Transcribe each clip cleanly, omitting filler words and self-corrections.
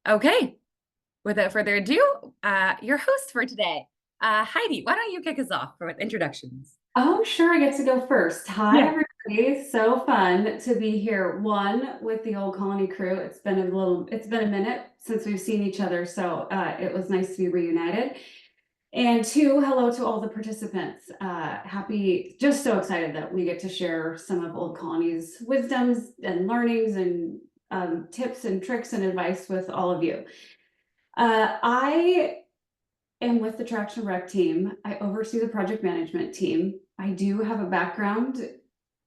Okay, without further ado, your host for today, Heidi, why don't you kick us off with introductions? Oh, sure, I get to go first. Hi, Yeah. everybody. So fun to be here. One, with the Old Colony crew. It's been a minute since we've seen each other, so it was nice to be reunited. And two, hello to all the participants. Just so excited that we get to share some of Old Colony's wisdoms and learnings and tips and tricks and advice with all of you. I am with the Traction Rec team. I oversee the project management team. I do have a background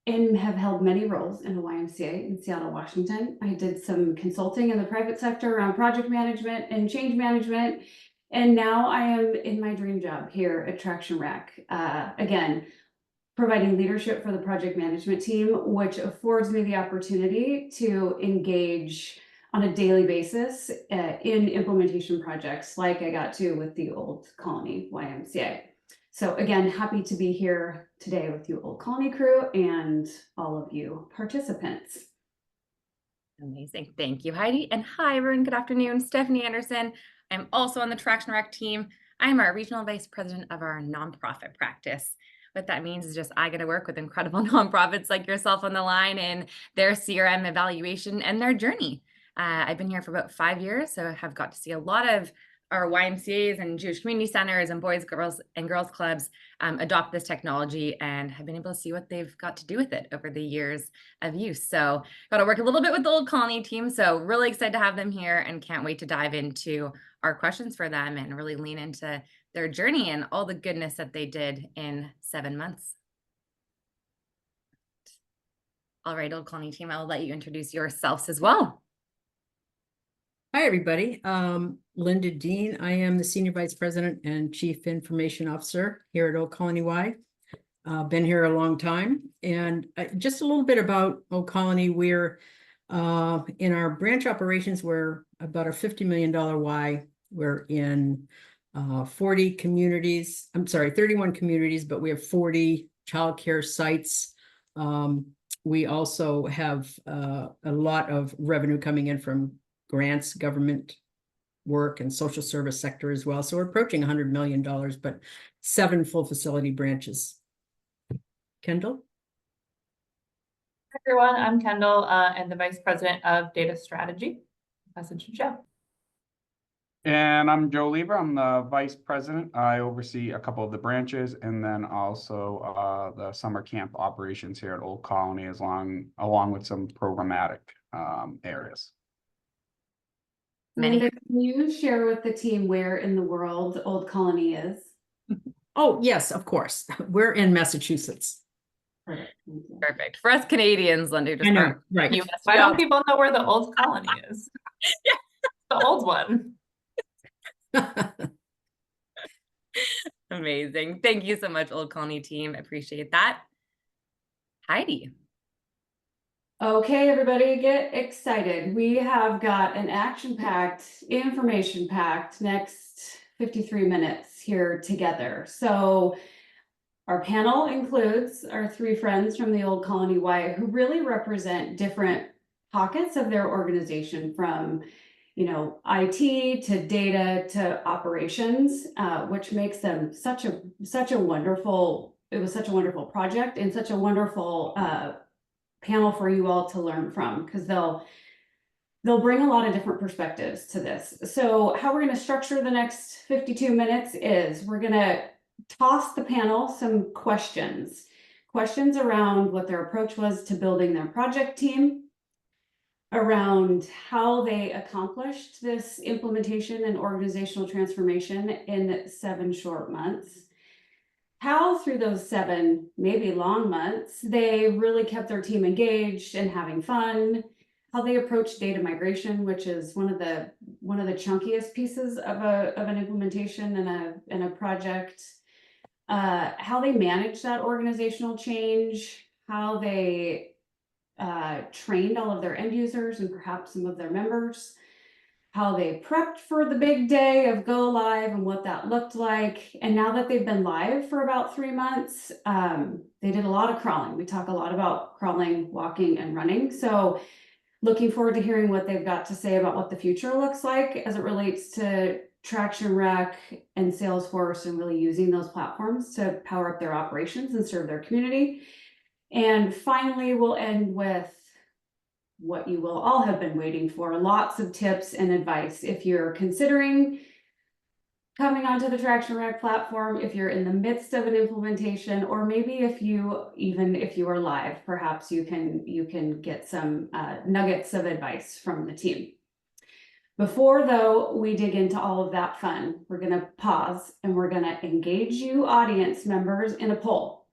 and have held many roles in the YMCA in Seattle, Washington. I did some consulting in the private sector around project management and change management. And now I am in my dream job here at Traction Rec. Again, providing leadership for the project management team, which affords me the opportunity to engage on a daily basis in implementation projects like I got to with the Old Colony YMCA. So again, happy to be here today with you Old Colony crew and all of you participants. Amazing. Thank you, Heidi. And hi, everyone. Good afternoon. Stephanie Anderson. I'm also on the Traction Rec team. I'm our regional vice president of our nonprofit practice. What that means is just I get to work with incredible nonprofits like yourself on the line in their CRM evaluation and their journey. I've been here for about 5 years, so I have got to see a lot of our YMCAs and Jewish community centers and boys, girls, and girls clubs adopt this technology and have been able to see what they've got to do with it over the years of use. So got to work a little bit with the Old Colony team. So really excited to have them here and can't wait to dive into our questions for them and really lean into their journey and all the goodness that they did in 7 months. All right, Old Colony team, I'll let you introduce yourselves as well. Hi, everybody. Linda Deane. I am the Senior Vice President and Chief Information Officer here at Old Colony Y. Been here a long time. And just a little bit about Old Colony. We're in our branch operations, we're about a $50 million Y. We're in 40 communities. I'm sorry, 31 communities, but we have 40 childcare sites. We also have a lot of revenue coming in from grants, government work, and social service sector as well. So we're approaching $100 million, but 7 full facility branches. Kendall? Hi everyone, I'm Kendall and the Vice President of Data Strategy. Message to Joe. And I'm Joe Lever. I'm the Vice President. I oversee a couple of the branches and then also the summer camp operations here at Old Colony along with some programmatic areas. Linda, can you share with the team where in the world Old Colony is? Oh, yes, of course. We're in Massachusetts. Perfect. For us Canadians, Linda, just I know, right. Why don't people know where the Old Colony is? Yeah. The old one. Amazing. Thank you so much, Old Colony team. Appreciate that. Heidi. Okay, everybody, get excited. We have got an action-packed, information-packed next 53 minutes here together. So our panel includes our 3 friends from the Old Colony Y who really represent different pockets of their organization, from IT to data to operations, which makes them such a wonderful project and such a wonderful panel for you all to learn from, because they'll bring a lot of different perspectives to this. So how we're going to structure the next 52 minutes is we're going to toss the panel some questions around what their approach was to building their project team, around how they accomplished this implementation and organizational transformation in 7 short months, how through those 7 maybe long months they really kept their team engaged and having fun, how they approached data migration, which is one of the chunkiest pieces of an implementation in a project, how they managed that organizational change, how they trained all of their end users and perhaps some of their members, how they prepped for the big day of go live and what that looked like. And now that they've been live for about 3 months, they did a lot of crawling. We talk a lot about crawling, walking, and running. So looking forward to hearing what they've got to say about what the future looks like as it relates to Traction Rec and Salesforce and really using those platforms to power up their operations and serve their community. And finally, we'll end with what you will all have been waiting for, lots of tips and advice. If you're considering coming onto the Traction Rec platform, if you're in the midst of an implementation, or maybe if you are live, perhaps you can get some nuggets of advice from the team. Before though we dig into all of that fun, we're gonna pause and we're gonna engage you audience members in a poll.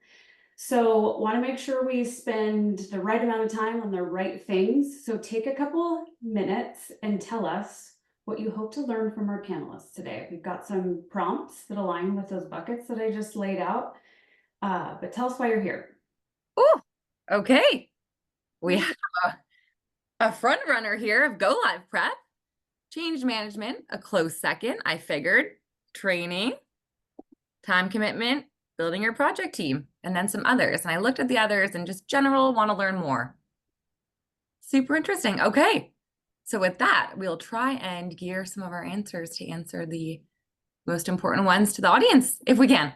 So want to make sure we spend the right amount of time on the right things. So take a couple minutes and tell us what you hope to learn from our panelists today. We've got some prompts that align with those buckets that I just laid out. But tell us why you're here. Oh, okay. We have a front runner here of Go Live Prep, change management, a close second, I figured, training, time commitment, building your project team, and then some others. And I looked at the others and just general want to learn more. Super interesting. Okay. So with that, we'll try and gear some of our answers to answer the most important ones to the audience, if we can.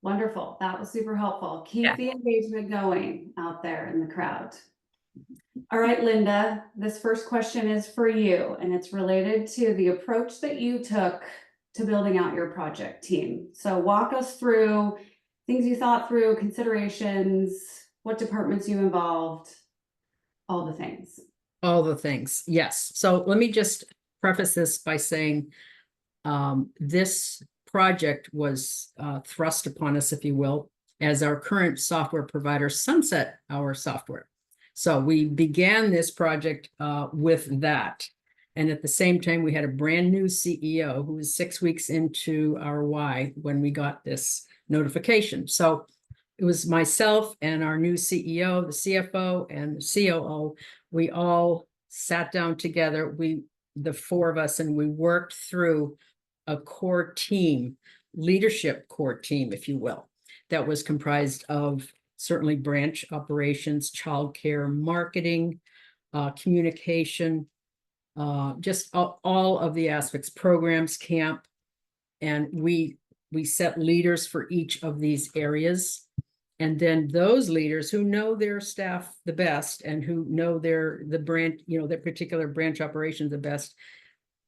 Wonderful. That was super helpful. Keep the engagement going out there in the crowd. All right, Linda, this first question is for you, and it's related to the approach that you took to building out your project team. So walk us through things you thought through, considerations, what departments you involved, all the things. All the things, yes. So let me just preface this by saying this project was thrust upon us, if you will, as our current software provider sunset our software. So we began this project with that. And at the same time, we had a brand new CEO who was 6 weeks into our Y when we got this notification. So it was myself and our new CEO, the CFO, and the COO. We all sat down together, the four of us, and we worked through a core team, leadership core team, if you will, that was comprised of certainly branch operations, childcare, marketing, communication, just all of the aspects, programs, camp, and we set leaders for each of these areas. And then those leaders who know their staff the best and who know the branch, their particular branch operations the best,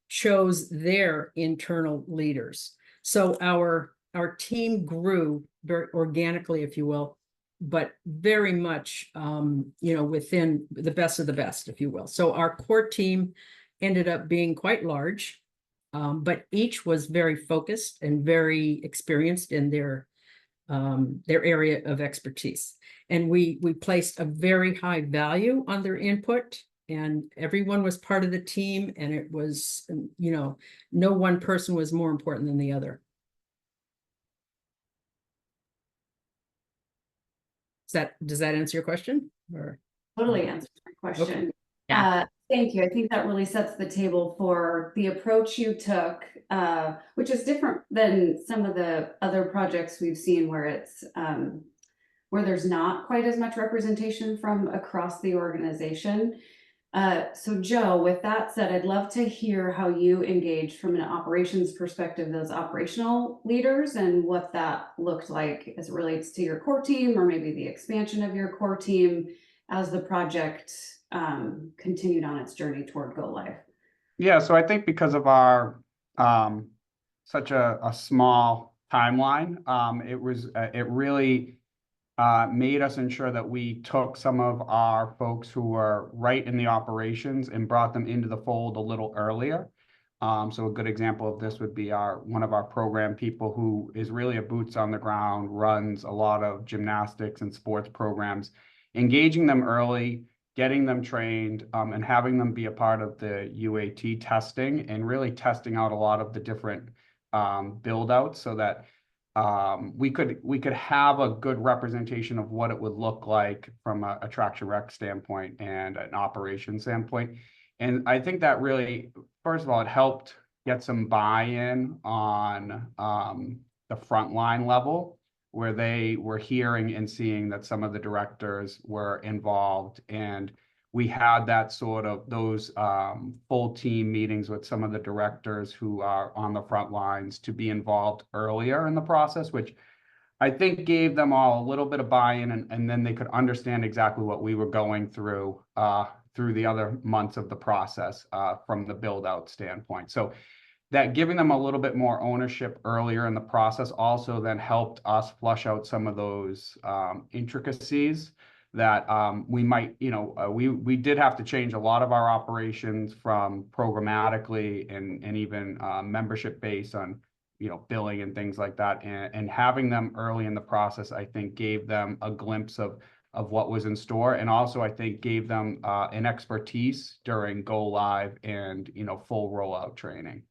chose their internal leaders. So our team grew very organically, if you will, but very much, within the best of the best, if you will. So our core team ended up being quite large, but each was very focused and very experienced in their area of expertise. And we placed a very high value on their input, and everyone was part of the team, and it was, no one person was more important than the other. Does that answer your question? Or Totally answers my question. Okay. Yeah. Thank you. I think that really sets the table for the approach you took, which is different than some of the other projects we've seen where it's where there's not quite as much representation from across the organization. So Joe, with that said, I'd love to hear how you engage from an operations perspective, those operational leaders, and what that looked like as it relates to your core team, or maybe the expansion of your core team as the project continued on its journey toward go live. Yeah, so I think because of our such a small timeline, it really made us ensure that we took some of our folks who were right in the operations and brought them into the fold a little earlier. So a good example of this would be one of our program people who is really a boots on the ground, runs a lot of gymnastics and sports programs, engaging them early, getting them trained, and having them be a part of the UAT testing and really testing out a lot of the different build outs so that we could have a good representation of what it would look like from a Traction Rec standpoint and an operation standpoint. And I think that really, first of all, it helped get some buy-in on the frontline level where they were hearing and seeing that some of the directors were involved. And we had that sort of those full team meetings with some of the directors who are on the front lines to be involved earlier in the process, which I think gave them all a little bit of buy-in, and then they could understand exactly what we were going through the other months of the process from the build-out standpoint. So that giving them a little bit more ownership earlier in the process also then helped us flush out some of those intricacies that we might, we did have to change a lot of our operations from programmatically and even membership based on, billing and things like that. And having them early in the process, I think gave them a glimpse of what was in store. And also, I think gave them an expertise during go live and, full rollout training.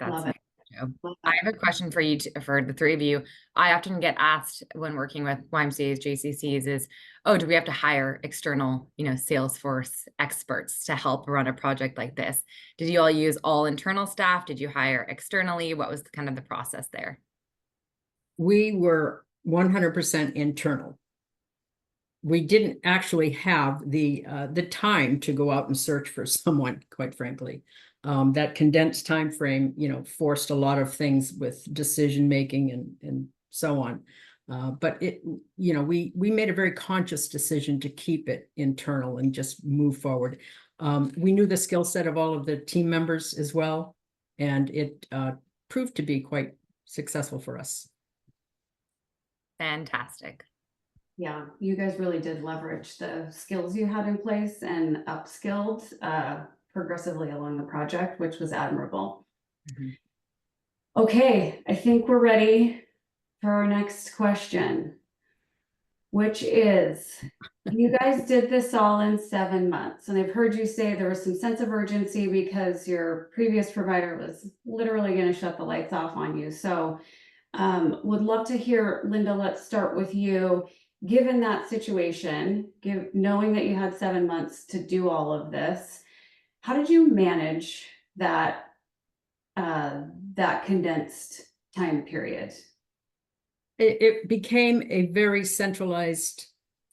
That's Love nice. it. Joe. Love I it. have a question for you, for the three of you. I often get asked when working with YMCA's, JCCs is, oh, do we have to hire external, Salesforce experts to help run a project like this? Did you all use all internal staff? Did you hire externally? What was kind of the process there? We were 100% internal. We didn't actually have the time to go out and search for someone, quite frankly. That condensed time frame, forced a lot of things with decision making and so on. But we made a very conscious decision to keep it internal and just move forward. We knew the skill set of all of the team members as well, and it proved to be quite successful for us. Fantastic. Yeah, you guys really did leverage the skills you had in place and upskilled progressively along the project, which was admirable. Mhm. Okay, I think we're ready for our next question, which is, you guys did this all in 7 months, and I've heard you say there was some sense of urgency because your previous provider was literally going to shut the lights off on you. So would love to hear, Linda, let's start with you. Given that situation, knowing that you had 7 months to do all of this, how did you manage that condensed time period? It became a very centralized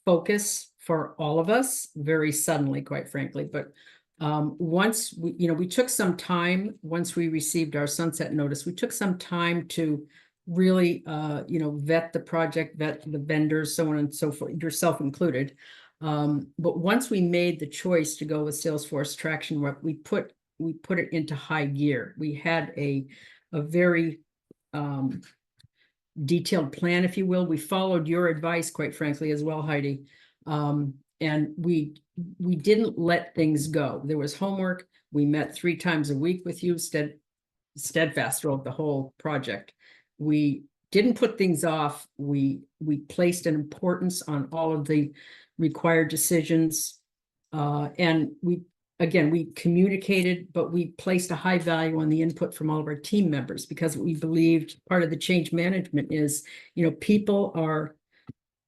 focus for all of us very suddenly, quite frankly. But once we took some time, once we received our sunset notice, we took some time to really, vet the project, vet the vendors, so on and so forth, yourself included. But once we made the choice to go with Salesforce Traction, we put it into high gear. We had a very detailed plan, if you will. We followed your advice, quite frankly, as well, Heidi. And we didn't let things go. There was homework. We met 3 times a week with you, steadfast throughout the whole project. We didn't put things off. We placed an importance on all of the required decisions. And we communicated, but we placed a high value on the input from all of our team members, because we believed part of the change management is, people are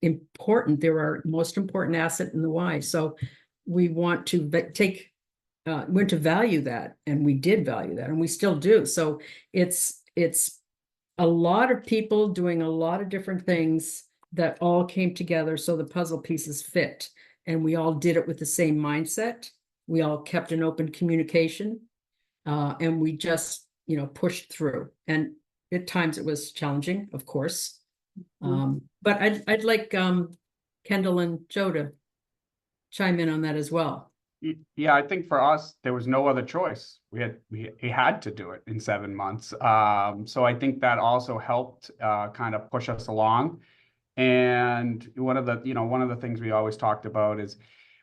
important. They're our most important asset in the Y. So we want to value that, and we did value that, and we still do. So it's a lot of people doing a lot of different things that all came together so the puzzle pieces fit, and we all did it with the same mindset. We all kept an open communication, and we just, pushed through. And at times it was challenging, of course. But I'd like Kendall and Joe to chime in on that as well. Yeah, I think for us, there was no other choice. We had to do it in 7 months. So I think that also helped kind of push us along. And one of the things we always talked about is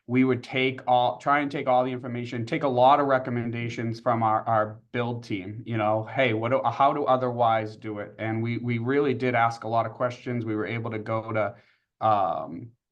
we would try and take all the information, take a lot of recommendations from our build team, hey, how do other Ys do it? And we really did ask a lot of questions. We were able to go to,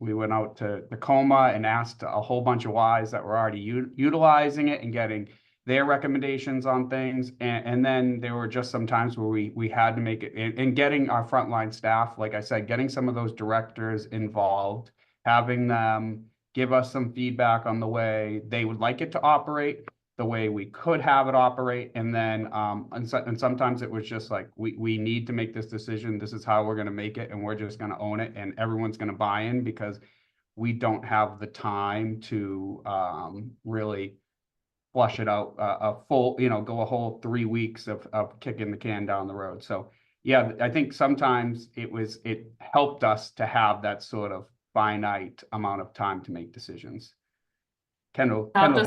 we went out to Tacoma and asked a whole bunch of Ys that were already utilizing it and getting their recommendations on things. And then there were just some times where we had to make it, and getting our frontline staff, like I said, getting some of those directors involved, having them give us some feedback on the way they would like it to operate, the way we could have it operate. And then, and sometimes it was just like, we need to make this decision. This is how we're going to make it. And we're just going to own it. And everyone's going to buy in because we don't have the time to really flush it out a full, go a whole 3 weeks of kicking the can down the road. So yeah, I think sometimes it helped us to have that sort of finite amount of time to make decisions. Kendall I'll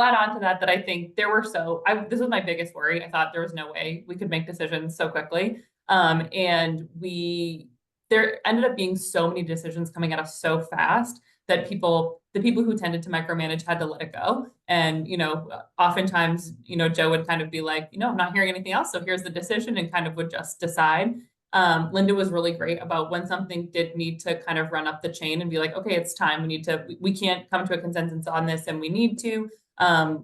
add on to that I think there were this was my biggest worry. I thought there was no way we could make decisions so quickly. And there ended up being so many decisions coming at us so fast that the people who tended to micromanage had to let it go. And, oftentimes, Joe would kind of be like, I'm not hearing anything else. So here's the decision, and kind of would just decide. Linda was really great about when something did need to kind of run up the chain and be like, okay, it's time. We can't come to a consensus on this, and we need to.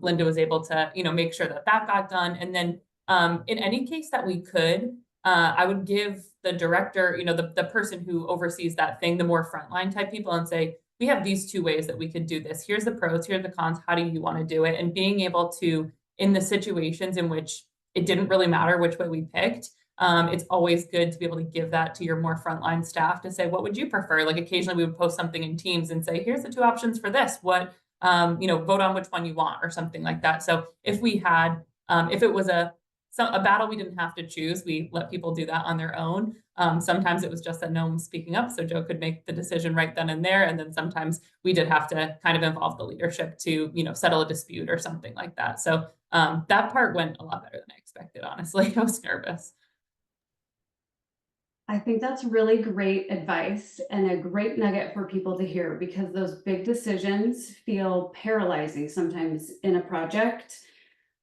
Linda was able to, make sure that got done. And then in any case that we could, I would give the director, the person who oversees that thing, the more frontline type people, and say, we have these 2 ways that we could do this. Here's the pros, here are the cons. How do you want to do it? And being able to, in the situations in which it didn't really matter which way we picked, it's always good to be able to give that to your more frontline staff to say, what would you prefer? Like occasionally we would post something in Teams and say, here's the 2 options for this. What, vote on which one you want, or something like that. So if we had, if it was a battle we didn't have to choose, we let people do that on their own. Sometimes it was just that no one was speaking up, so Joe could make the decision right then and there. And then sometimes we did have to kind of involve the leadership to, settle a dispute or something like that. So that part went a lot better than I expected, honestly. I was nervous. I think that's really great advice and a great nugget for people to hear, because those big decisions feel paralyzing sometimes in a project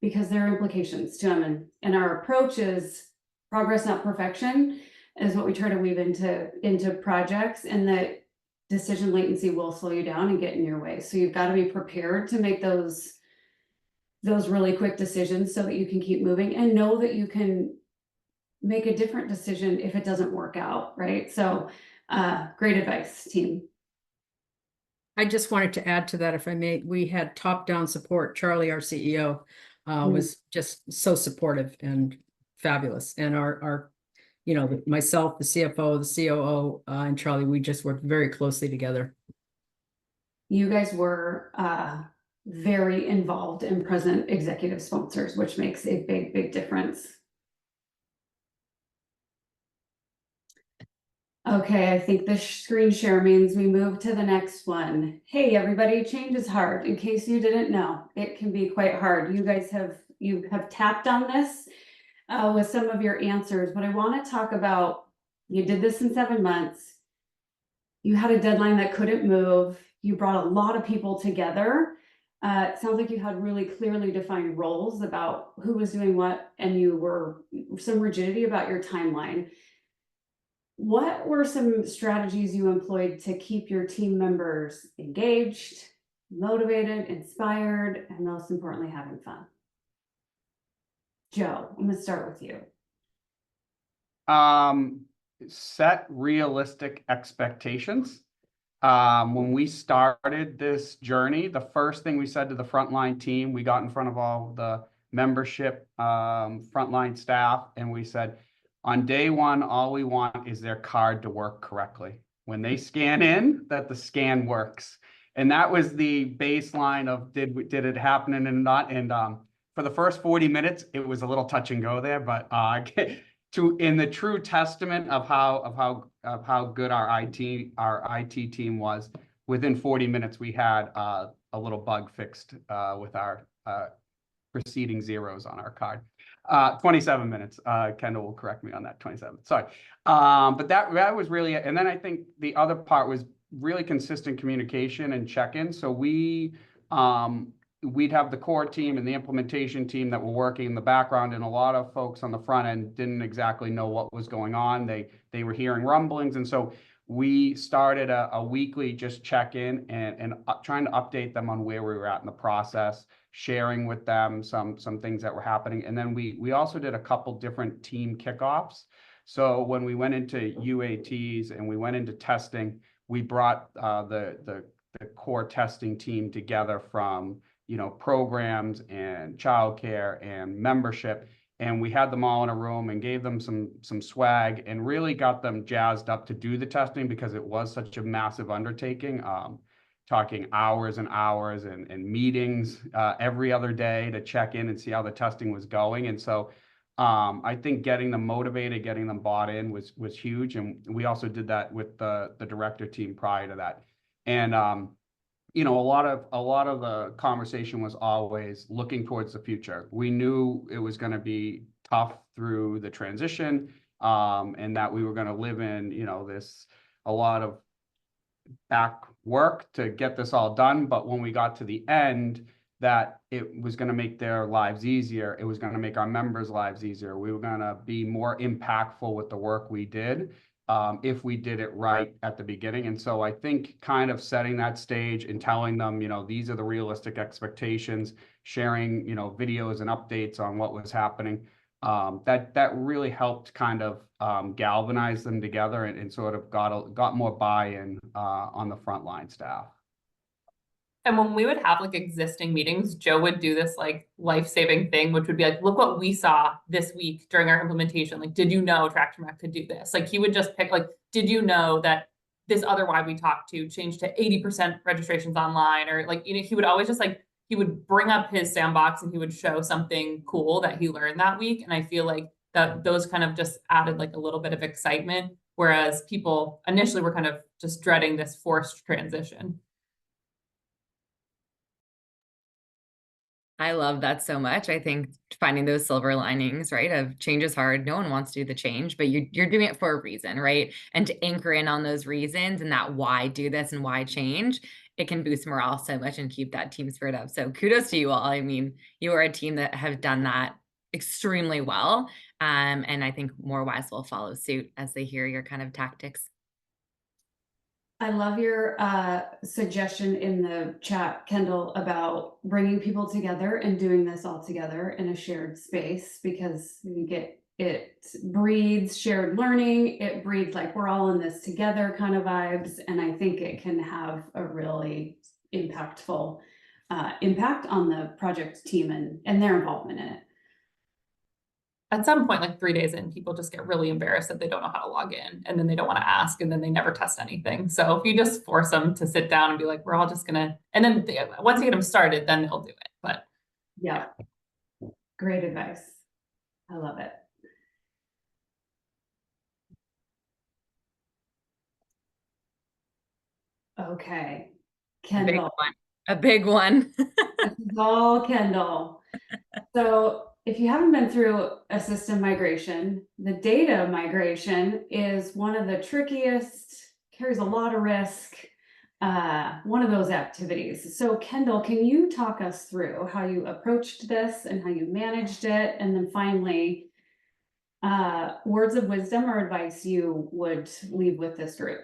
because there are implications to them. And our approach is progress, not perfection, is what we try to weave into projects, and that decision latency will slow you down and get in your way. So you've got to be prepared to make those really quick decisions so that you can keep moving, and know that you can make a different decision if it doesn't work out, right? So great advice, team. I just wanted to add to that, if I may. We had top-down support. Charlie, our CEO, was just so supportive and fabulous. And our myself, the CFO, the COO, and Charlie, we just worked very closely together. You guys were very involved and present executive sponsors, which makes a big, big difference. Okay, I think the screen share means we move to the next one. Hey, everybody, change is hard. In case you didn't know, it can be quite hard. You guys have tapped on this with some of your answers, but I want to talk about, you did this in 7 months. You had a deadline that couldn't move. You brought a lot of people together. It sounds like you had really clearly defined roles about who was doing what, and you were some rigidity about your timeline. What were some strategies you employed to keep your team members engaged, motivated, inspired, and most importantly, having fun? Joe, I'm gonna start with you. Set realistic expectations. When we started this journey, the first thing we said to the frontline team, we got in front of all the membership, frontline staff, and we said, on day 1, all we want is their card to work correctly. When they scan in, that the scan works. And that was the baseline of did it happen and not. And for the first 40 minutes, it was a little touch and go there, but in the true testament of how good our IT team was, within 40 minutes we had a little bug fixed with our preceding zeros on our card. 27 minutes. Kendall will correct me on that. 27. Sorry. But that was really it. And then I think the other part was really consistent communication and check-in. So we'd have the core team and the implementation team that were working in the background, and a lot of folks on the front end didn't exactly know what was going on. They were hearing rumblings, and so we started a weekly just check-in and trying to update them on where we were at in the process, sharing with them some things that were happening. And then we also did a couple different team kickoffs. So when we went into UATs and we went into testing, we brought the core testing team together from programs and childcare and membership. And we had them all in a room and gave them some swag and really got them jazzed up to do the testing because it was such a massive undertaking. Talking hours and hours and meetings every other day to check in and see how the testing was going. And so I think getting them motivated, getting them bought in was huge. And we also did that with the director team prior to that. And a lot of the conversation was always looking towards the future. We knew it was going to be tough through the transition, and that we were going to live in, a lot of back work to get this all done. But when we got to the end, that it was going to make their lives easier. It was going to make our members' lives easier. We were going to be more impactful with the work we did. If we did it right at the beginning. And so I think kind of setting that stage and telling them, these are the realistic expectations, sharing, videos and updates on what was happening, that really helped kind of galvanize them together and sort of got more buy-in on the frontline staff. And when we would have like existing meetings, Joe would do this like life-saving thing, which would be like, look what we saw this week during our implementation. Like, did you know Traction Rec could do this? Like, he would just pick like, did you know that this other Y we talked to changed to 80% registrations online? Or like, he would always just like, he would bring up his sandbox and he would show something cool that he learned that week. And I feel like that those kind of just added like a little bit of excitement, whereas people initially were kind of just dreading this forced transition. I love that so much. I think finding those silver linings, right, of change is hard. No one wants to do the change, but you're doing it for a reason, right? And to anchor in on those reasons and that why do this and why change, it can boost morale so much and keep that team spirit up. So kudos to you all. I mean, you are a team that have done that extremely well. And I think more Ys will follow suit as they hear your kind of tactics. I love your suggestion in the chat, Kendall, about bringing people together and doing this all together in a shared space, because it breeds shared learning. It breeds like we're all in this together kind of vibes. And I think it can have a really impactful impact on the project team and their involvement in it. At some point, like 3 days in, people just get really embarrassed that they don't know how to log in, and then they don't want to ask, and then they never test anything. So if you just force them to sit down and be like, we're all just gonna, and then once you get them started, then they'll do it. But yeah, great advice. I love it. Okay, Kendall. A big one. This is all Kendall. So if you haven't been through a system migration, the data migration is one of the trickiest, carries a lot of risk, one of those activities. So Kendall, can you talk us through how you approached this and how you managed it? And then finally, words of wisdom or advice you would leave with this group?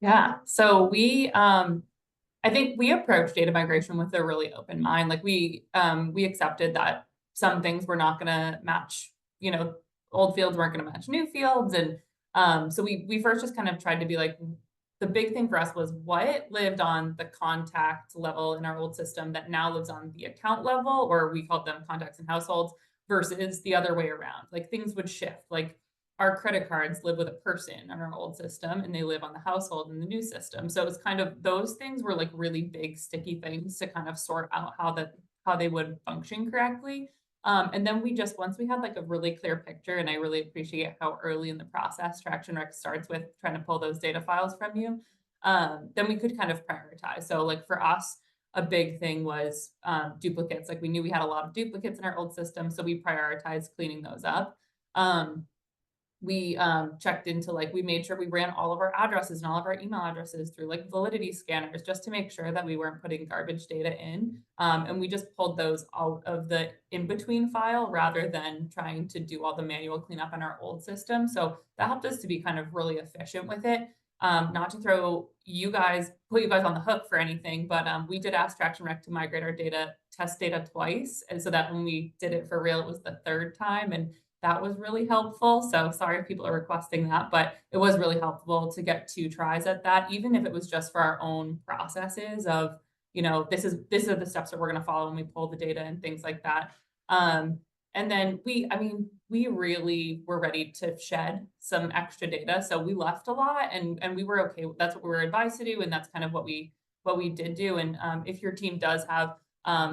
yeah, so I think we approached data migration with a really open mind. Like we accepted that some things were not going to match, old fields weren't going to match new fields. And so we first just kind of tried to be like, the big thing for us was what lived on the contact level in our old system that now lives on the account level, or we called them contacts and households, versus the other way around. Like things would shift. Like our credit cards live with a person on our old system and they live on the household in the new system. So it was kind of, those things were like really big sticky things to kind of sort out how they would function correctly. And then once we had like a really clear picture, and I really appreciate how early in the process Traction Rec starts with trying to pull those data files from you, then we could kind of prioritize. So like for us, a big thing was duplicates. Like we knew we had a lot of duplicates in our old system, so we prioritized cleaning those up. We checked into we made sure we ran all of our addresses and all of our email addresses through like validity scanners just to make sure that we weren't putting garbage data in. And we just pulled those out of the in-between file rather than trying to do all the manual cleanup in our old system. So that helped us to be kind of really efficient with it. Not to put you guys on the hook for anything, but we did ask Traction Rec to migrate our test data twice. And so that when we did it for real, it was the third time. And that was really helpful. So sorry if people are requesting that, but it was really helpful to get 2 tries at that, even if it was just for our own processes of, you know, this are the steps that we're going to follow when we pull the data and things like that. And then we really were ready to shed some extra data. So we left a lot and we were okay. That's what we were advised to do. And that's kind of what we did do. And if your team does have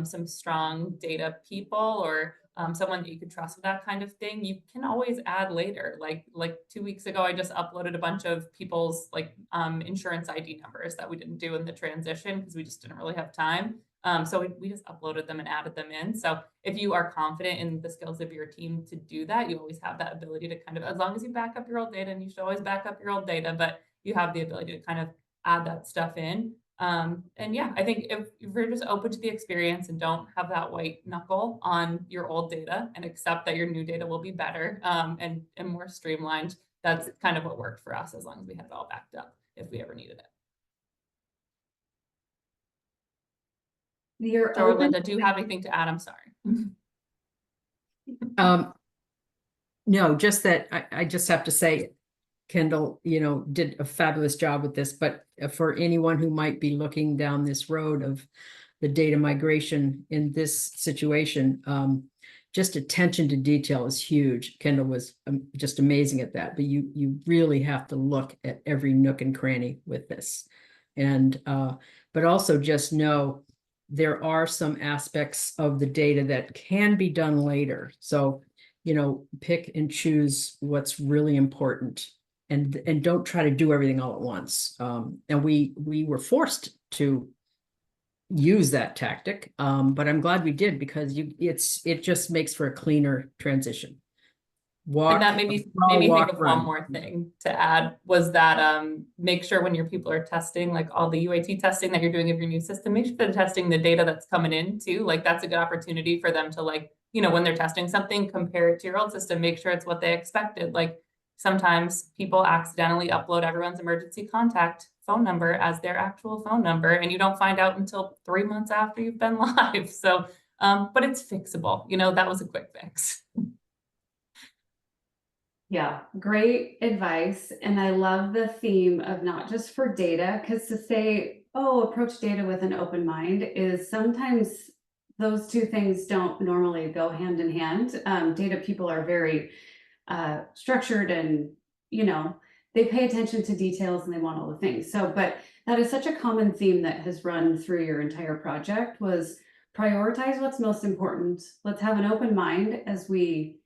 some strong data people or someone that you could trust with that kind of thing, you can always add later. Like 2 weeks ago, I just uploaded a bunch of people's insurance ID numbers that we didn't do in the transition because we just didn't really have time. So we just uploaded them and added them in. So if you are confident in the skills of your team to do that, you always have that ability to kind of, as long as you back up your old data, and you should always back up your old data, but you have the ability to kind of add that stuff in. And yeah, I think if you're just open to the experience and don't have that white knuckle on your old data and accept that your new data will be better and more streamlined, that's kind of what worked for us, as long as we had it all backed up if we ever needed it. You're So open. Linda, do you have anything to add? I'm sorry. No, just that I just have to say, Kendall, you know, did a fabulous job with this, but for anyone who might be looking down this road of the data migration in this situation, just attention to detail is huge. Kendall was just amazing at that, but you really have to look at every nook and cranny with this. And, but also just know there are some aspects of the data that can be done later. So, you know, pick and choose what's really important. And don't try to do everything all at once. And we were forced to use that tactic, but I'm glad we did, because it just makes for a cleaner transition. And that made me think of one more thing to add, was that make sure when your people are testing, like all the UAT testing that you're doing of your new system, make sure they're testing the data that's coming in too. Like that's a good opportunity for them to, like, you know, when they're testing something, compare it to your old system, make sure it's what they expected. Like sometimes people accidentally upload everyone's emergency contact phone number as their actual phone number, and you don't find out until 3 months after you've been live. So, but it's fixable. You know, that was a quick fix. Yeah, great advice. And I love the theme of not just for data, because to say, oh, approach data with an open mind is sometimes those two things don't normally go hand in hand. Data people are very structured and, you know, they pay attention to details and they want all the things. So, but that is such a common theme that has run through your entire project, was prioritize what's most important. Let's have an open mind as we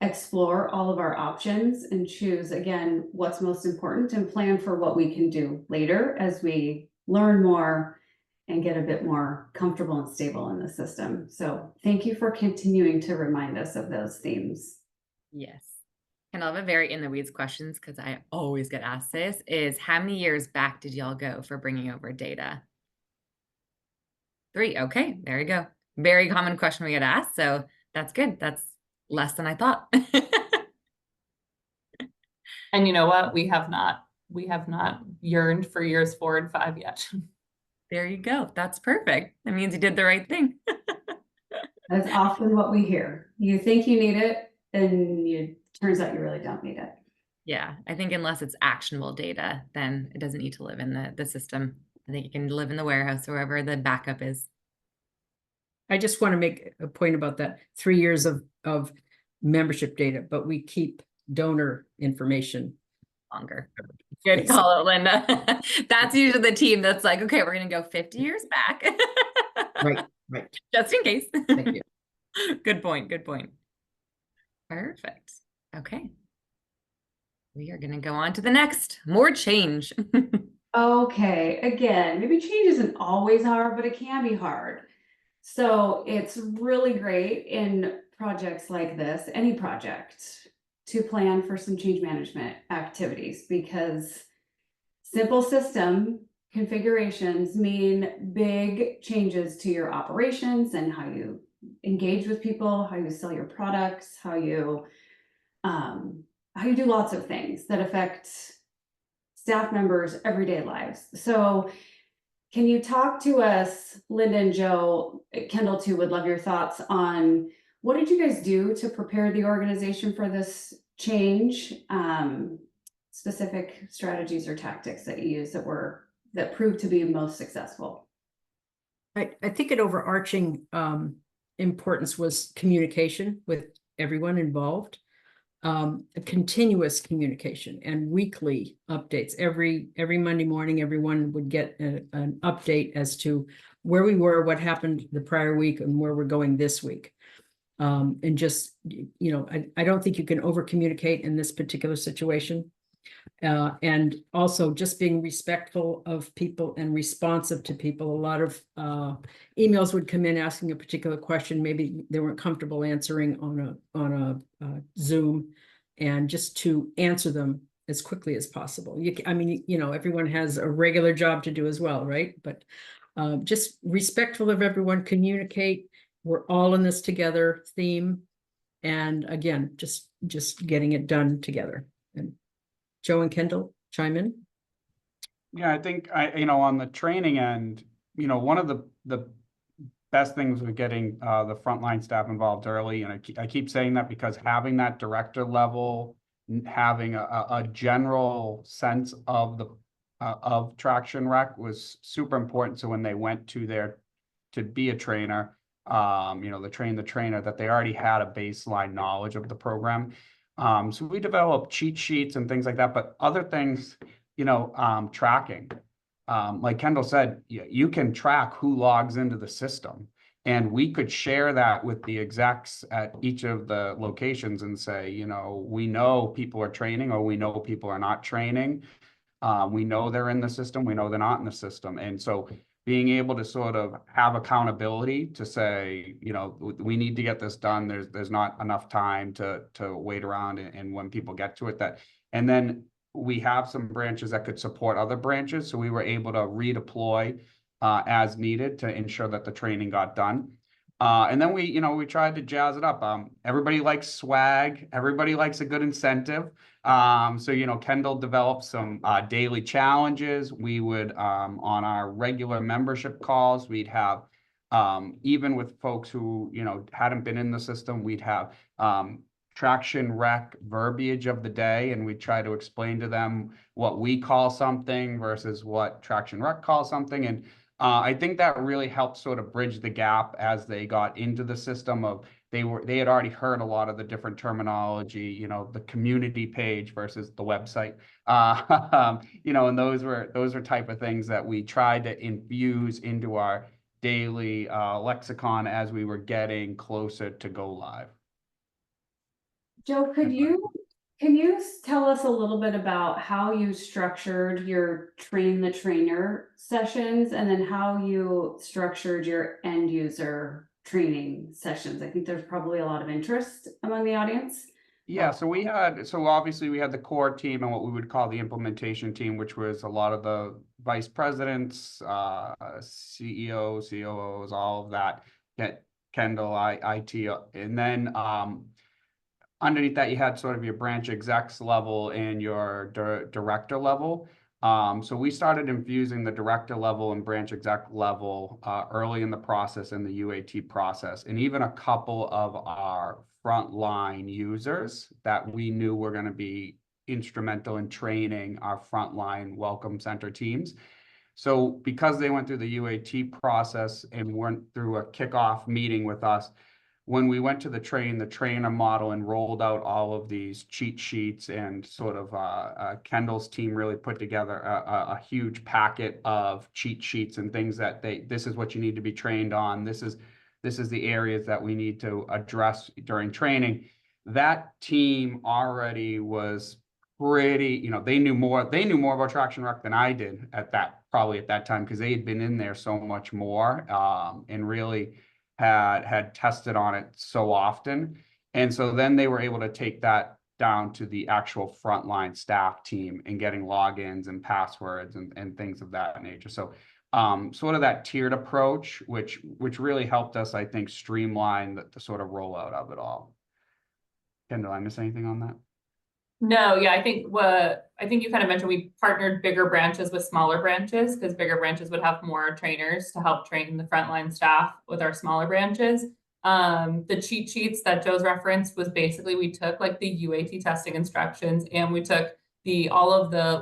explore all of our options and choose again what's most important, and plan for what we can do later as we learn more and get a bit more comfortable and stable in the system. So thank you for continuing to remind us of those themes. Yes. And I'll have a very in the weeds questions, because I always get asked this, is how many years back did y'all go for bringing over data? 3. Okay, there you go. Very common question we get asked. So that's good. That's less than I thought. And you know what? We have not yearned for years 4 and 5 yet. There you go. That's perfect. That means you did the right thing. That's often what we hear. You think you need it, and it turns out you really don't need it. Yeah, I think unless it's actionable data, then it doesn't need to live in the system. I think it can live in the warehouse or wherever the backup is. I just want to make a point about that 3 years of membership data, but we keep donor information Longer. Good call, Linda. That's usually the team that's like, okay, we're going to go 50 years back. Right. Just in case. Thank you. Good point. Good point. Perfect. Okay. We are going to go on to the next. More change. Okay, again, maybe change isn't always hard, but it can be hard. So it's really great in projects like this, any project, to plan for some change management activities, because simple system configurations mean big changes to your operations and how you engage with people, how you sell your products, how you do lots of things that affect staff members' everyday lives. So can you talk to us, Linda and Joe, Kendall too, would love your thoughts on what did you guys do to prepare the organization for this change? Specific strategies or tactics that you used that proved to be most successful. I think an overarching importance was communication with everyone involved. A continuous communication and weekly updates. Every Monday morning, everyone would get an update as to where we were, what happened the prior week, and where we're going this week. And just, I don't think you can over communicate in this particular situation. And also just being respectful of people and responsive to people. A lot of emails would come in asking a particular question, maybe they weren't comfortable answering on a Zoom, and just to answer them as quickly as possible. Everyone has a regular job to do as well, right? But just respectful of everyone, communicate. We're all in this together theme, and again, just getting it done together. And Joe and Kendall, chime in. Yeah, I think on the training end, one of the best things with getting the frontline staff involved early, and I keep saying that because having that director level, having a general sense of of traction rec was super important. So when they went to be a trainer, the trainer, that they already had a baseline knowledge of the program. So we developed cheat sheets and things like that, but other things, tracking. Like Kendall said, you can track who logs into the system, and we could share that with the execs at each of the locations and say, we know people are training, or we know people are not training. We know they're in the system, we know they're not in the system. And so being able to sort of have accountability to say, we need to get this done. There's not enough time to wait around, and when people get to it, and then we have some branches that could support other branches. So we were able to redeploy as needed to ensure that the training got done. And then we tried to jazz it up. Everybody likes swag. Everybody likes a good incentive. So, Kendall developed some daily challenges. We would, on our regular membership calls, we'd have, even with folks who, hadn't been in the system, we'd have traction rec verbiage of the day, and we try to explain to them what we call something versus what traction rec calls something. And I think that really helped sort of bridge the gap as they got into the system of they had already heard a lot of the different terminology, the community page versus the website, and those were type of things that we tried to infuse into our daily lexicon as we were getting closer to go live. Joe, can you tell us a little bit about how you structured your train the trainer sessions, and then how you structured your end user training sessions? I think there's probably a lot of interest among the audience. Yeah, so obviously we had the core team and what we would call the implementation team, which was a lot of the vice presidents, CEOs, COOs, all of that, Kendall, IT, and then underneath that, you had sort of your branch execs level and your director level. So we started infusing the director level and branch exec level early in the process, in the UAT process, and even a couple of our frontline users that we knew were going to be instrumental in training our frontline welcome center teams. So because they went through the UAT process and went through a kickoff meeting with us, when we went to the trainer model and rolled out all of these cheat sheets, and sort of Kendall's team really put together a huge packet of cheat sheets and things that this is what you need to be trained on. This is the areas that we need to address during training. That team already was pretty, they knew more about traction rec than I did at that time, because they had been in there so much more and really had tested on it so often. And so then they were able to take that down to the actual frontline staff team and getting logins and passwords and things of that nature. So sort of that tiered approach, which really helped us, I think, streamline the sort of rollout of it all. Kendall, I miss anything on that? No, yeah, I think you kind of mentioned, we partnered bigger branches with smaller branches, because bigger branches would have more trainers to help train the frontline staff with our smaller branches. The cheat sheets that Joe's referenced was basically, we took like the UAT testing instructions, and we took all of the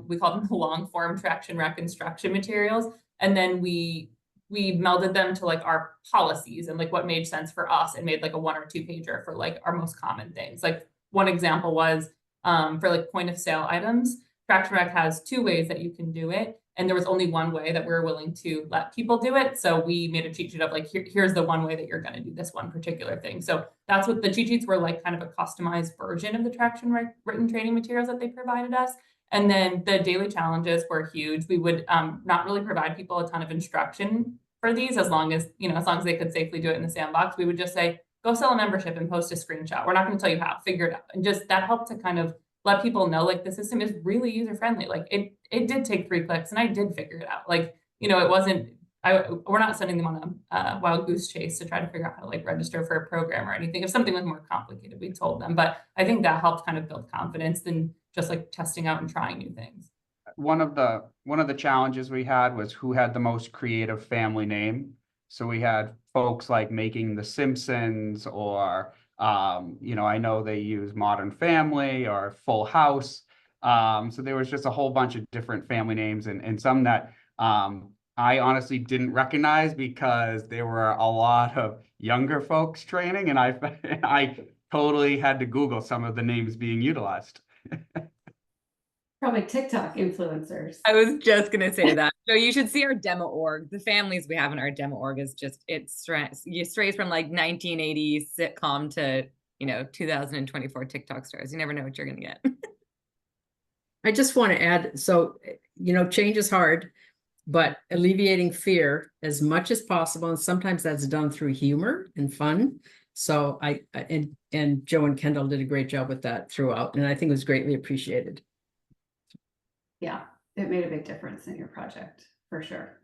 we call them the long form traction rec instruction materials, and then we we melded them to like our policies and like what made sense for us and made like a 1 or 2 pager for like our most common things. Like one example was for like point of sale items, Traction Rec has 2 ways that you can do it. And there was only one way that we were willing to let people do it. So we made a cheat sheet of like, here's the one way that you're going to do this one particular thing. So that's what the cheat sheets were, like kind of a customized version of the Traction Rec written training materials that they provided us. And then the daily challenges were huge. We would not really provide people a ton of instruction for these, as long as, you know, as long as they could safely do it in the sandbox. We would just say, go sell a membership and post a screenshot. We're not going to tell you how, figure it out. And just that helped to kind of let people know, like, the system is really user friendly. Like it did take 3 clicks and I did figure it out. Like, you know, it wasn't, we're not sending them on a wild goose chase to try to figure out how to like register for a program or anything. If something was more complicated, we told them. But I think that helped kind of build confidence than just like testing out and trying new things. One of the challenges we had was who had the most creative family name. So we had folks like making The Simpsons, or you know, I know they use Modern Family or Full House. So there was just a whole bunch of different family names, and some that I honestly didn't recognize because there were a lot of younger folks training, and I totally had to Google some of the names being utilized. Probably TikTok influencers. I was just gonna say that. So you should see our demo org. The families we have in our demo org is just, you strays from like 1980s sitcom to, you know, 2024 TikTok stars. You never know what you're gonna get. I just want to add, so, you know, change is hard, but alleviating fear as much as possible. And sometimes that's done through humor and fun. So and Joe and Kendall did a great job with that throughout. And I think it was greatly appreciated. Yeah, it made a big difference in your project, for sure.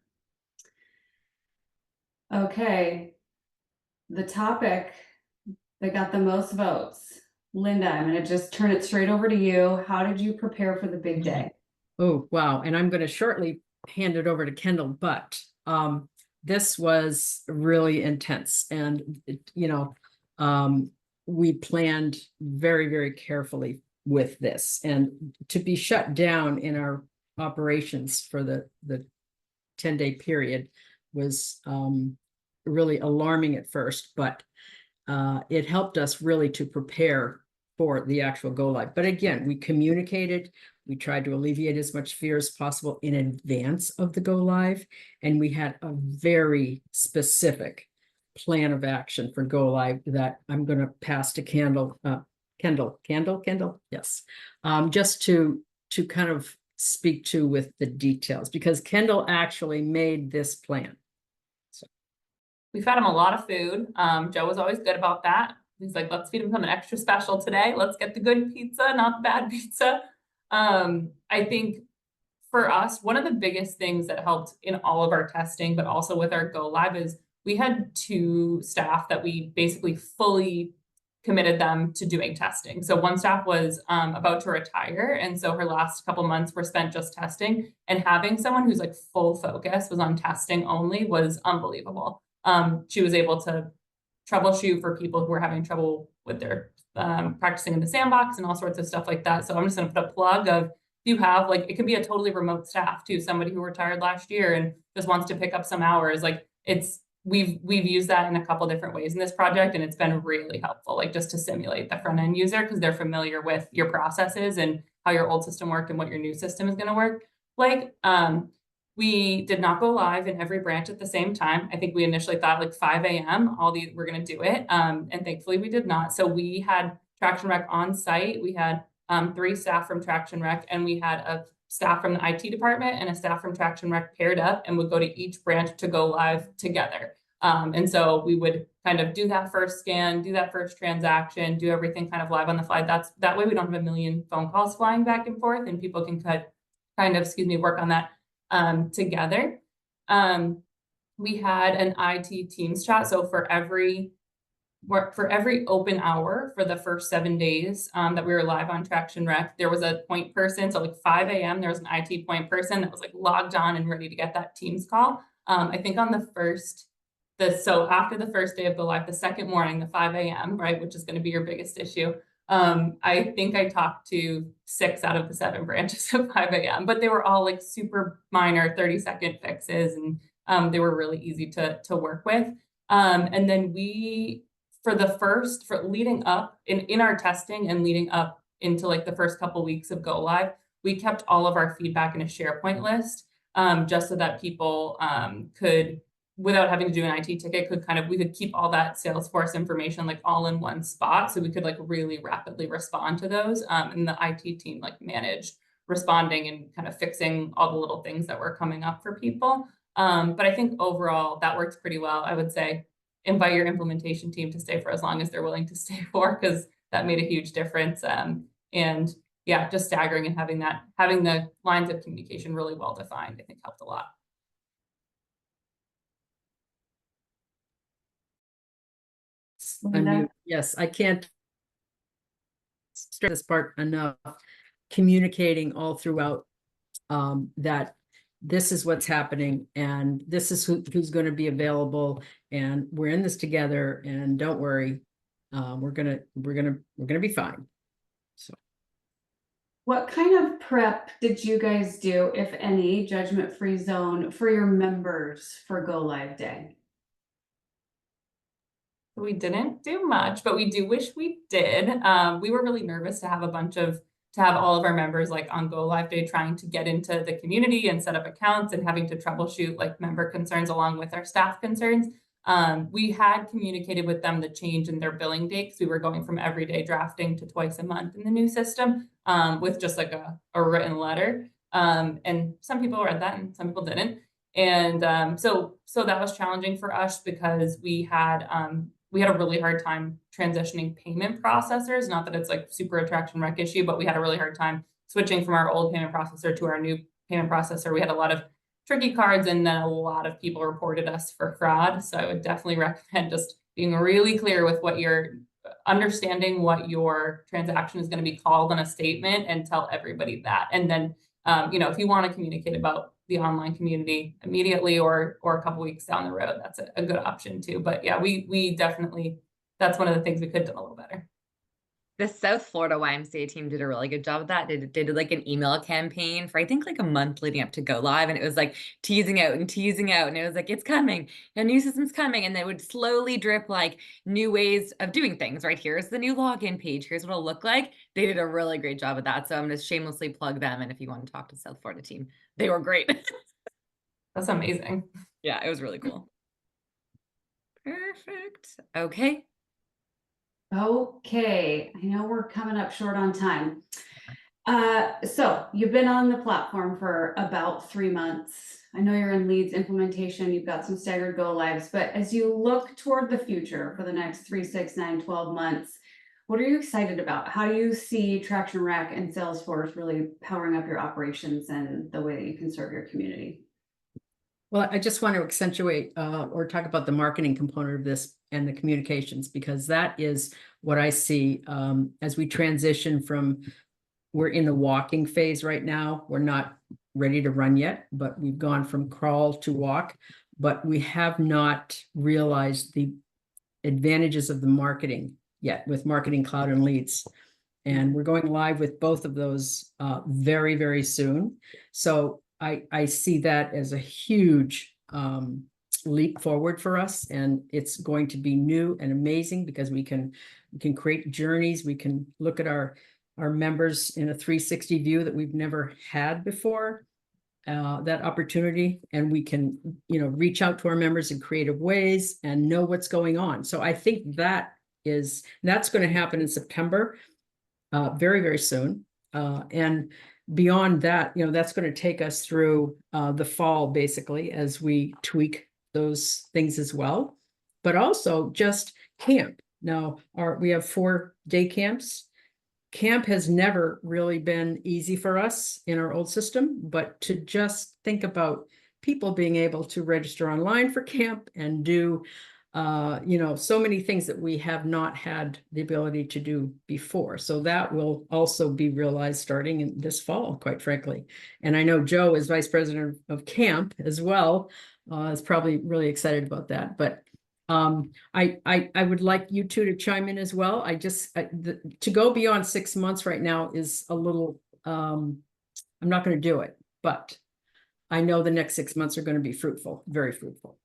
Okay. The topic that got the most votes. Linda, I'm going to just turn it straight over to you. How did you prepare for the big day? Oh, wow. And I'm going to shortly hand it over to Kendall, but this was really intense. And, you know, we planned very, very carefully with this, and to be shut down in our operations for the 10-day period was really alarming at first, but it helped us really to prepare for the actual go live. But again, we communicated, we tried to alleviate as much fear as possible in advance of the go live, and we had a very specific plan of action for go live that I'm going to pass to Kendall, yes, just to kind of speak to with the details, because Kendall actually made this plan. So We fed him a lot of food. Joe was always good about that. He's like, let's feed him something extra special today. Let's get the good pizza, not the bad pizza. I think for us, one of the biggest things that helped in all of our testing, but also with our go live, is we had 2 staff that we basically fully committed them to doing testing. So one staff was about to retire. And so her last couple months were spent just testing, and having someone who's like full focus was on testing only was unbelievable. She was able to troubleshoot for people who were having trouble with their practicing in the sandbox and all sorts of stuff like that. So I'm just going to put a plug of, if you have, like, it could be a totally remote staff too, somebody who retired last year and just wants to pick up some hours. Like, we've used that in a couple different ways in this project, and it's been really helpful, like just to simulate the front end user, because they're familiar with your processes and how your old system worked and what your new system is going to work like. We did not go live in every branch at the same time. I think we initially thought like 5 a.m. we're going to do it. And thankfully we did not. So we had Traction Rec on site. We had 3 staff from Traction Rec, and we had a staff from the IT department and a staff from Traction Rec paired up, and would go to each branch to go live together. And so we would kind of do that first scan, do that first transaction, do everything kind of live on the fly. That way we don't have a million phone calls flying back and forth, and people can work on that together. We had an IT Teams chat. So for every open hour for the first 7 days that we were live on Traction Rec, there was a point person. So like 5 a.m. there was an IT point person that was like logged on and ready to get that Teams call. I think on so after the first day of go live, the second morning, the 5 a.m., right, which is going to be your biggest issue. I think I talked to 6 out of the 7 branches at 5 a.m., but they were all like super minor 30-second fixes. And They were really easy to work with. And then for leading up in our testing and leading up into like the first couple weeks of go live, we kept all of our feedback in a SharePoint list, just so that people could, without having to do an IT ticket, we could keep all that Salesforce information like all in one spot, so we could like really rapidly respond to those. And the IT team like managed responding and kind of fixing all the little things that were coming up for people. But I think overall that works pretty well. I would say invite your implementation team to stay for as long as they're willing to stay for, because that made a huge difference. And yeah, just staggering and having the lines of communication really well defined, I think helped a lot. Linda? Yes, I can't stress this part enough. Communicating all throughout that this is what's happening and this is who's going to be available, and we're in this together, and don't worry, we're gonna be fine. So What kind of prep did you guys do, if any, judgment-free zone for your members for go live day? We didn't do much, but we do wish we did. We were really nervous to have all of our members like on go live day trying to get into the community and set up accounts and having to troubleshoot like member concerns along with our staff concerns. We had communicated with them the change in their billing date, because we were going from everyday drafting to twice a month in the new system, with just like a written letter. And some people read that and some people didn't. And so that was challenging for us, because we had a really hard time transitioning payment processors. Not that it's like super attraction wreck issue, but we had a really hard time switching from our old payment processor to our new payment processor. We had a lot of tricky cards, and then a lot of people reported us for fraud. So I would definitely recommend just being really clear with understanding what your transaction is going to be called on a statement, and tell everybody that. And then, if you want to communicate about the online community immediately or a couple weeks down the road, that's a good option too. But yeah, we definitely, that's one of the things we could have done a little better. The South Florida YMCA team did a really good job of that. They did like an email campaign for I think like a month leading up to go live, and it was like teasing out, and it was like, it's coming, a new system's coming, and they would slowly drip like new ways of doing things. Right, here's the new login page, here's what it'll look like. They did a really great job of that, so I'm going to shamelessly plug them. And if you want to talk to the South Florida team, they were great. That's amazing. Yeah, it was really cool. Perfect. Okay. Okay, I know we're coming up short on time. So you've been on the platform for about 3 months. I know you're in leads implementation, you've got some staggered go lives, but as you look toward the future for the next 3, 6, 9, 12 months, what are you excited about? How do you see Traction Rack and Salesforce really powering up your operations and the way that you can serve your community? well, I just want to accentuate or talk about the marketing component of this and the communications, because that is what I see as we transition from, we're in the walking phase right now. We're not ready to run yet, but we've gone from crawl to walk, but we have not realized the advantages of the marketing yet with Marketing Cloud and Leads. And we're going live with both of those very, very soon. So I see that as a huge leap forward for us, and it's going to be new and amazing, because we can create journeys. We can look at our members in a 360 view that we've never had before, that opportunity, and we can reach out to our members in creative ways and know what's going on. So I think that's going to happen in September, very, very soon, and beyond that, that's going to take us through the fall, basically, as we tweak those things as well. But also just camp. Now, we have 4 day camps. Camp has never really been easy for us in our old system, but to just think about people being able to register online for camp and do so many things that we have not had the ability to do before. So that will also be realized starting in this fall, quite frankly. And I know Joe, as vice president of camp as well, is probably really excited about that. But I would like you two to chime in as well. To go beyond 6 months right now is a little, I'm not going to do it, but I know the next 6 months are going to be fruitful, very fruitful.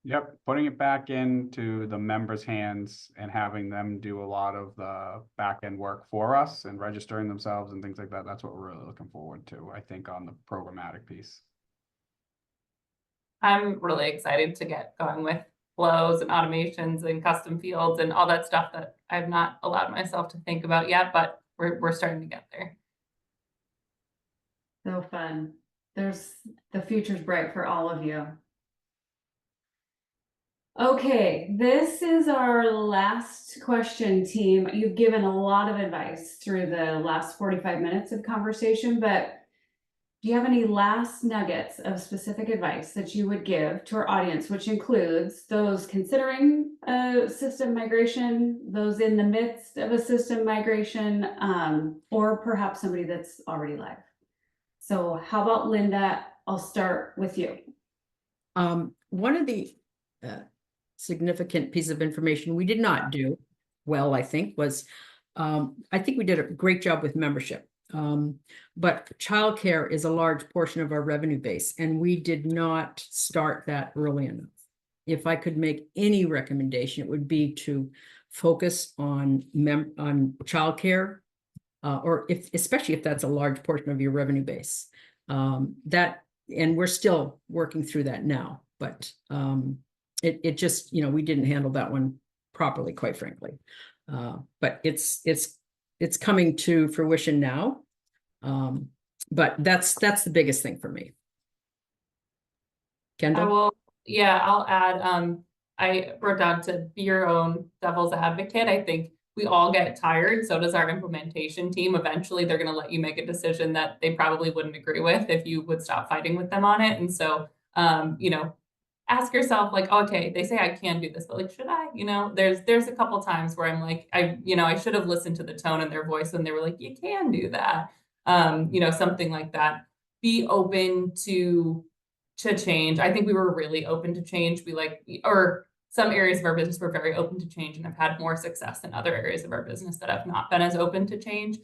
Yep, putting it back into the members' hands and having them do a lot of the back end work for us and registering themselves and things like that. That's what we're really looking forward to, I think, on the programmatic piece. I'm really excited to get going with flows and automations and custom fields and all that stuff that I've not allowed myself to think about yet, but we're starting to get there. So fun. The future's bright for all of you. Okay, this is our last question, team. You've given a lot of advice through the last 45 minutes of conversation, but do you have any last nuggets of specific advice that you would give to our audience, which includes those considering a system migration, those in the midst of a system migration, or perhaps somebody that's already live? So how about Linda? I'll start with you. One of the significant piece of information we did not do well, I think, was I think we did a great job with membership. But childcare is a large portion of our revenue base, and we did not start that early enough. If I could make any recommendation, it would be to focus on childcare, or especially if that's a large portion of your revenue base. And we're still working through that now, but it just, we didn't handle that one properly, quite frankly. But it's coming to fruition now. But that's the biggest thing for me. Kendall? I'll add, I wrote down to be your own devil's advocate. I think we all get tired. So does our implementation team. Eventually they're going to let you make a decision that they probably wouldn't agree with if you would stop fighting with them on it. And so, ask yourself, like, okay, they say I can do this, but like, should I? There's a couple times where I'm like, I should have listened to the tone in their voice when they were like, you can do that. Something like that. Be open to change. I think we were really open to change. Or some areas of our business were very open to change and have had more success than other areas of our business that have not been as open to change.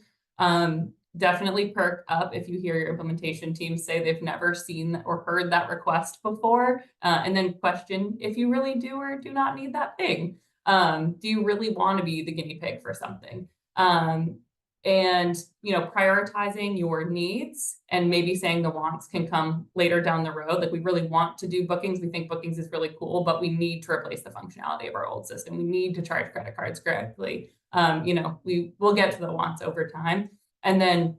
Definitely perk up if you hear your implementation team say they've never seen or heard that request before, and then question if you really do or do not need that thing. Do you really want to be the guinea pig for something? And prioritizing your needs and maybe saying the wants can come later down the road. Like, we really want to do bookings. We think bookings is really cool, but we need to replace the functionality of our old system. We need to charge credit cards correctly. We will get to the wants over time. And then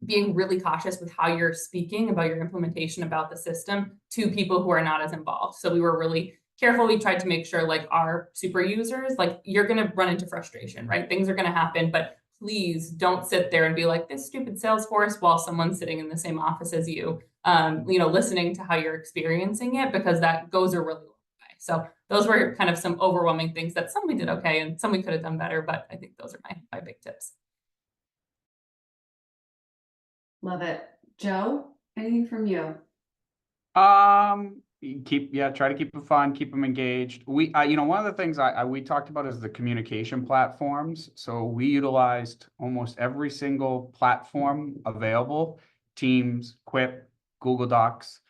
being really cautious with how you're speaking about your implementation about the system to people who are not as involved. So we were really careful. We tried to make sure, like, our super users, like, you're going to run into frustration, right? Things are going to happen, but please don't sit there and be like, this stupid Salesforce, while someone's sitting in the same office as you, listening to how you're experiencing it, because that goes a really long way. So those were kind of some overwhelming things that some we did okay and some we could have done better, but I think those are my big tips. Love it. Joe, anything from you? Try to keep it fun, keep them engaged. One of the things we talked about is the communication platforms. So we utilized almost every single platform available: Teams, Quip, Google Docs,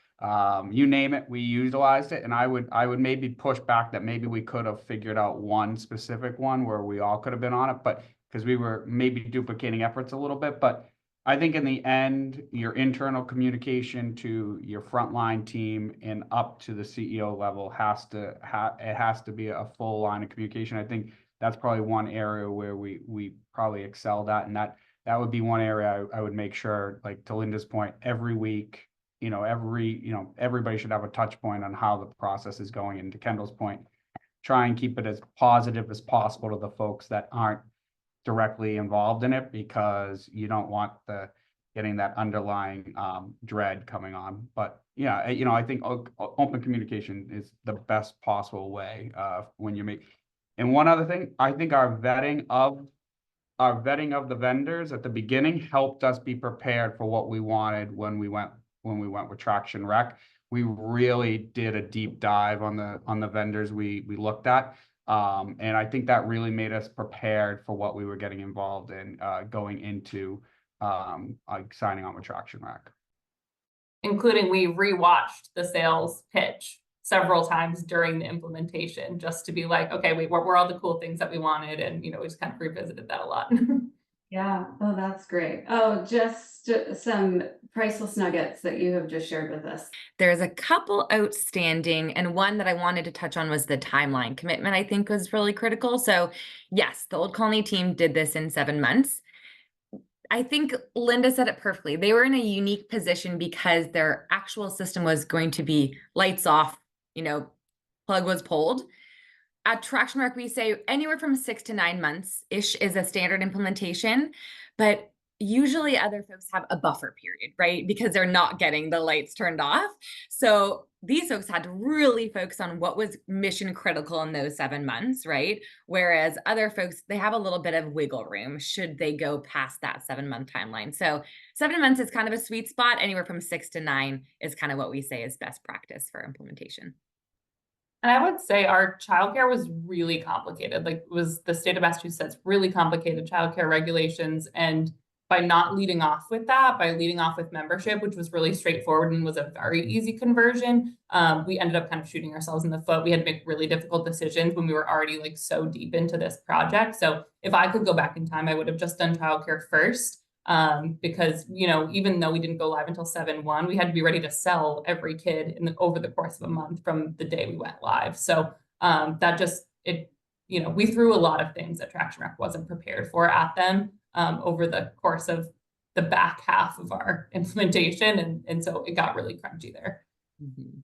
you name it, we utilized it. And I would maybe push back that maybe we could have figured out one specific one where we all could have been on it, but because we were maybe duplicating efforts a little bit. But I think in the end, your internal communication to your frontline team and up to the CEO level has to be a full line of communication. I think that's probably one area where we probably excelled at, and that would be one area I would make sure, like, to Linda's point, every week, everybody should have a touch point on how the process is going. And to Kendall's point, try and keep it as positive as possible to the folks that aren't directly involved in it, because you don't want getting that underlying dread coming on. But yeah, I think open communication is the best possible way when you make. And one other thing, I think our vetting of the vendors at the beginning helped us be prepared for what we wanted when we went with Traction Rec. We really did a deep dive on the vendors we looked at. And I think that really made us prepared for what we were getting involved in going into signing on with Traction Rec. including we rewatched the sales pitch several times during the implementation just to be like, okay, wait, what were all the cool things that we wanted? And, we just kind of revisited that a lot. Yeah, oh, that's great. Oh, just some priceless nuggets that you have just shared with us. There's a couple outstanding, and one that I wanted to touch on was the timeline commitment, I think was really critical. So yes, the Old Colony team did this in 7 months. I think Linda said it perfectly. They were in a unique position because their actual system was going to be lights off, plug was pulled. At Traction Rec, we say anywhere from 6 to 9 months-ish is a standard implementation, but usually other folks have a buffer period, right? Because they're not getting the lights turned off. So these folks had to really focus on what was mission critical in those 7 months, right? Whereas other folks, they have a little bit of wiggle room should they go past that 7-month timeline. So 7 months is kind of a sweet spot. Anywhere from 6 to 9 is kind of what we say is best practice for implementation. And I would say our childcare was really complicated. Like, it was the state of Massachusetts, really complicated childcare regulations. And by not leading off with that, by leading off with membership, which was really straightforward and was a very easy conversion, we ended up kind of shooting ourselves in the foot. We had to make really difficult decisions when we were already like so deep into this project. So if I could go back in time, I would have just done childcare first. Because, even though we didn't go live until 7/1, we had to be ready to sell every kid over the course of a month from the day we went live. So we threw a lot of things that Traction Rec wasn't prepared for at them over the course of the back half of our implementation. And so it got really crunchy there. Mm-hmm.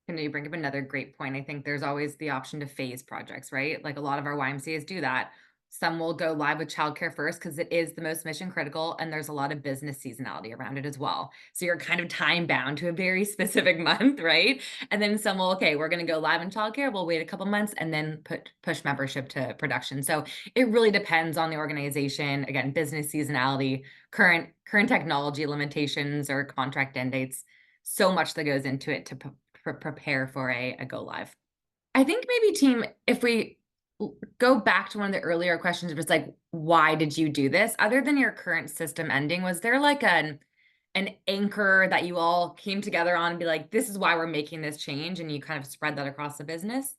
And you bring up another great point. I think there's always the option to phase projects, right? Like a lot of our YMCAs do that. Some will go live with childcare first because it is the most mission critical, and there's a lot of business seasonality around it as well. So you're kind of time bound to a very specific month, right? And then some will, okay, we're going to go live in childcare. We'll wait a couple months and then push membership to production. So it really depends on the organization. Again, business seasonality, current technology limitations or contract end dates. So much that goes into it to prepare for a go live. I think maybe team, if we go back to one of the earlier questions, it was like, why did you do this? Other than your current system ending, was there like an anchor that you all came together on and be like, this is why we're making this change, and you kind of spread that across the business?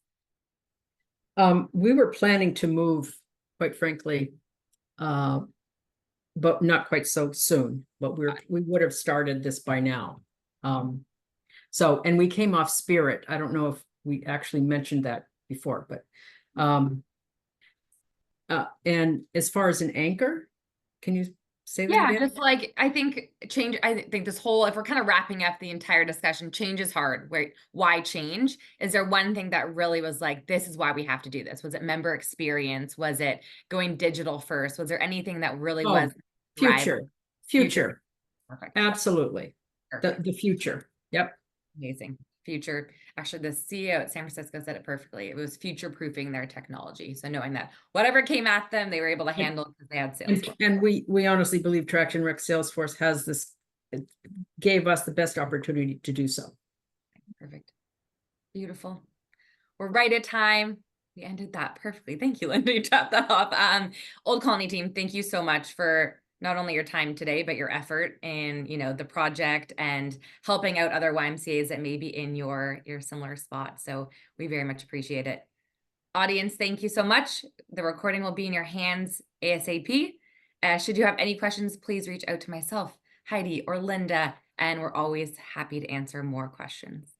We were planning to move, quite frankly, but not quite so soon, but we would have started this by now. And we came off Spirit. I don't know if we actually mentioned that before, but and as far as an anchor, can you say that again? Just like, I think this whole, if we're kind of wrapping up the entire discussion, change is hard. Why change? Is there one thing that really was like, this is why we have to do this? Was it member experience? Was it going digital first? Was there anything that really was future? Perfect. Absolutely. Perfect. The future. Yep. Amazing. Future. Actually, the CEO at San Francisco said it perfectly. It was future-proofing their technology. So knowing that whatever came at them, they were able to handle because they had Salesforce. And we honestly believe Traction Rec Salesforce has this, it gave us the best opportunity to do so. Perfect. Beautiful. We're right at time. We ended that perfectly. Thank you, Linda. You topped that off. Old Colony team, thank you so much for not only your time today, but your effort in, the project and helping out other YMCAs that may be in your similar spot. So we very much appreciate it. Audience, thank you so much. The recording will be in your hands ASAP. Should you have any questions, please reach out to myself, Heidi, or Linda, and we're always happy to answer more questions.